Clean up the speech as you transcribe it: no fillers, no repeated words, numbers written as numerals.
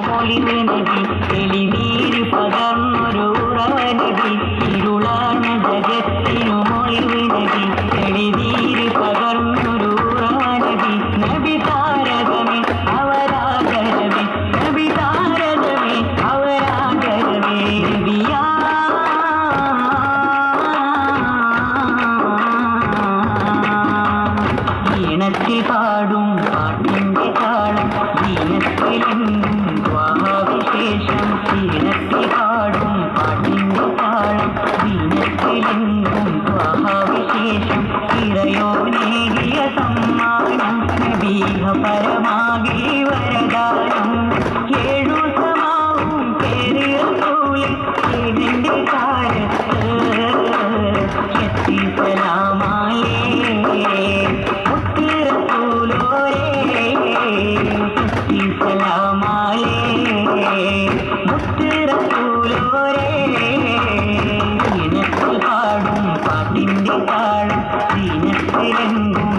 മൊളിവ് നബി തെളിനീര് പകർന്നൊരു നബി ഇരുളാണ് ജഗത്തിനു മൊളിവ് നബി തെളിനീര് പകർന്നൊരു നബി നബി താരകമേ അവരാഗരമേ നബി താരകമേ അവരാഗരമേ നബിയാ ഈണത്തിൽ പാടും പാട്ടിൻ്റെ താളം ദീനത്തിലെങ്ങും ദ്വാവിശേഷം ഈണത്തിൽ പാടും പാട്ടിൻ്റെ താളം ദീനത്തിലെങ്ങും ദ്വാവിശേഷം ഇറയോ നേടിയ സമ്മാനം നബീഹ പരമാകി വരദാനം ഏഴു സമാവും പേരിയ റസൂലേ ഇതിൻ്റെ കാലത്ത് എത്തി സലാമായേ പാടും പാട്ടിൻ്റെ താളം ദീനത്തിലെങ്ങും